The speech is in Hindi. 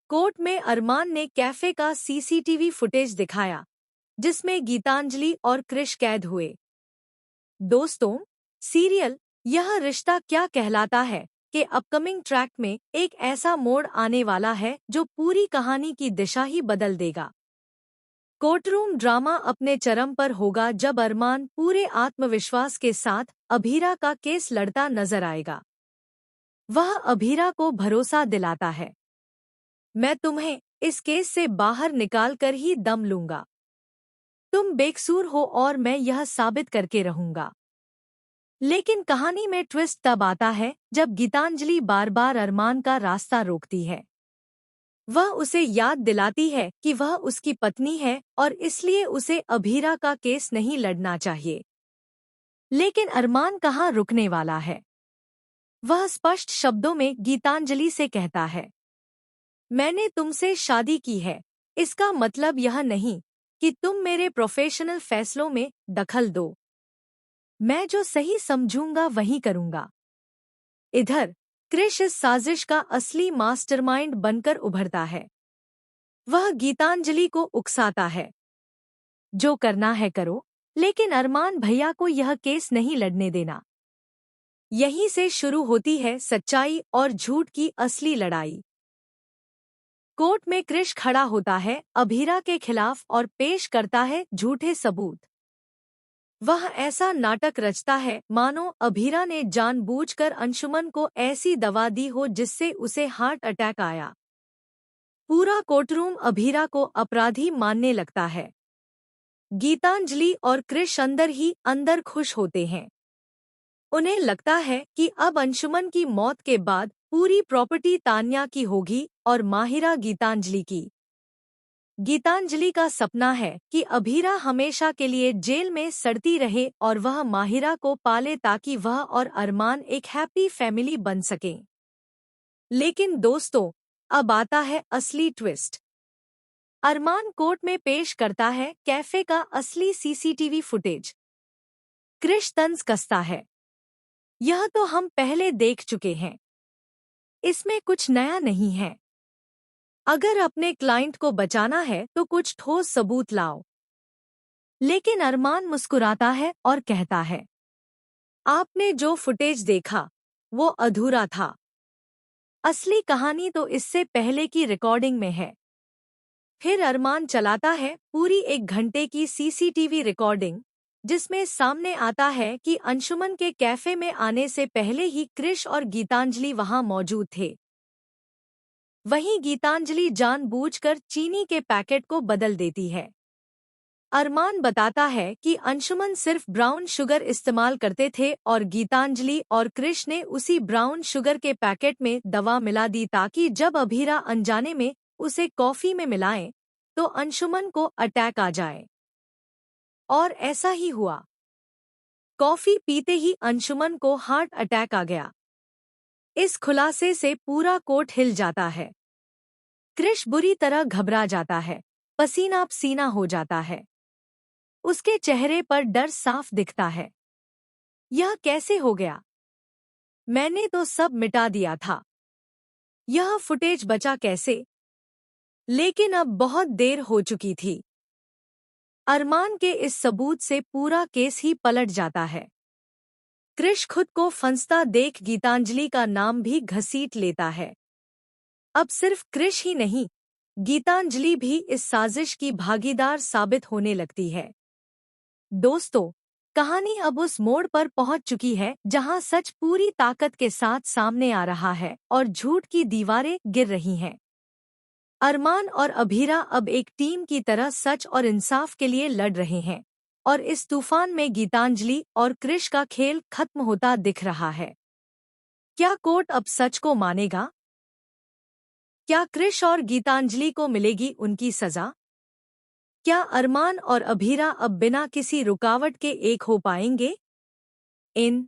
कोर्ट में अरमान ने कैफे का सीसीटीवी फुटेज दिखाया जिसमें गीतांजलि और क्रिश कैद हुए। दोस्तों, सीरियल यह रिश्ता क्या कहलाता है कि अपकमिंग ट्रैक में एक ऐसा मोड़ आने वाला है जो पूरी कहानी की दिशा ही बदल देगा। कोर्टरूम ड्रामा अपने चरम पर होगा जब अरमान पूरे आत्मविश्वास के साथ अभीरा का केस लड़ता नजर आएगा। वह अभीरा को भरोसा दिलाता है, मैं तुम्हें इस केस से बाहर निकाल कर ही दम लूंगा। तुम बेकसूर हो और मैं यह साबित करके रहूंगा। लेकिन कहानी में ट्विस्ट तब आता है जब गीतांजलि बार बार अरमान का रास्ता रोकती है। वह उसे याद दिलाती है कि वह उसकी पत्नी है और इसलिए उसे अभीरा का केस नहीं लड़ना चाहिए। लेकिन अरमान कहाँ रुकने वाला है। वह स्पष्ट शब्दों में गीतांजलि से कहता है, मैंने तुमसे शादी की है, इसका मतलब यह नहीं कि तुम मेरे प्रोफेशनल फैसलों में दखल दो। मैं जो सही समझूंगा वही करूंगा। इधर क्रिश इस साजिश का असली मास्टरमाइंड बनकर उभरता है। वह गीतांजलि को उकसाता है, जो करना है करो, लेकिन अरमान भैया को यह केस नहीं लड़ने देना। यहीं से शुरू होती है सच्चाई और झूठ की असली लड़ाई। कोर्ट में क्रिश खड़ा होता है अभीरा के खिलाफ और पेश करता है झूठे सबूत। वह ऐसा नाटक रचता है मानो अभीरा ने जानबूझकर अंशुमन को ऐसी दवा दी हो जिससे उसे हार्ट अटैक आया। पूरा कोर्टरूम अभीरा को अपराधी मानने लगता है। गीतांजलि और क्रिश अंदर ही अंदर खुश होते हैं। उन्हें लगता है कि अब अंशुमन की मौत के बाद पूरी प्रॉपर्टी तान्या की होगी और माहिरा गीतांजलि की। गीतांजलि का सपना है कि अभीरा हमेशा के लिए जेल में सड़ती रहे और वह माहिरा को पाले ताकि वह और अरमान एक हैप्पी फैमिली बन सकें। लेकिन दोस्तों, अब आता है असली ट्विस्ट। अरमान कोर्ट में पेश करता है कैफे का असली सीसीटीवी फुटेज। क्रिश तंज कसता है, यह तो हम पहले देख चुके हैं, इसमें कुछ नया नहीं है। अगर अपने क्लाइंट को बचाना है तो कुछ ठोस सबूत लाओ। लेकिन अरमान मुस्कुराता है और कहता है, आपने जो फुटेज देखा वो अधूरा था। असली कहानी तो इससे पहले की रिकॉर्डिंग में है। फिर अरमान चलाता है पूरी 1 घंटे की सीसीटीवी रिकॉर्डिंग, जिसमें सामने आता है कि अंशुमन के कैफे में आने से पहले ही क्रिश और गीतांजलि वहां मौजूद थे। वहीं गीतांजलि जानबूझकर चीनी के पैकेट को बदल देती है। अरमान बताता है कि अंशुमन सिर्फ ब्राउन शुगर इस्तेमाल करते थे और गीतांजलि और क्रिश ने उसी ब्राउन शुगर के पैकेट में दवा मिला दी ताकि जब अभीरा अनजाने में उसे कॉफी में मिलाएं तो अंशुमन को अटैक आ जाए। और ऐसा ही हुआ। कॉफी पीते ही अंशुमन को हार्ट अटैक आ गया। इस खुलासे से पूरा कोर्ट हिल जाता है। क्रिश बुरी तरह घबरा जाता है, पसीना पसीना हो जाता है। उसके चेहरे पर डर साफ दिखता है। यह कैसे हो गया? मैंने तो सब मिटा दिया था। यह फुटेज बचा कैसे? लेकिन अब बहुत देर हो चुकी थी। अरमान के इस सबूत से पूरा केस ही पलट जाता है। क्रिश खुद को फंसता देख गीतांजलि का नाम भी घसीट लेता है। अब सिर्फ क्रिश ही नहीं, गीतांजलि भी इस साजिश की भागीदार साबित होने लगती है। दोस्तों, कहानी अब उस मोड़ पर पहुंच चुकी है जहां सच पूरी ताकत के साथ सामने आ रहा है और झूठ की दीवारें गिर रही हैं। अरमान और अभीरा अब एक टीम की तरह सच और इंसाफ के लिए लड़ रहे हैं और इस तूफान में गीतांजलि और क्रिश का खेल खत्म होता दिख रहा है। क्या कोर्ट अब सच को मानेगा? क्या क्रिश और गीतांजलि को मिलेगी उनकी सजा? क्या अरमान और अभीरा अब बिना किसी रुकावट के एक हो पाएंगे? इन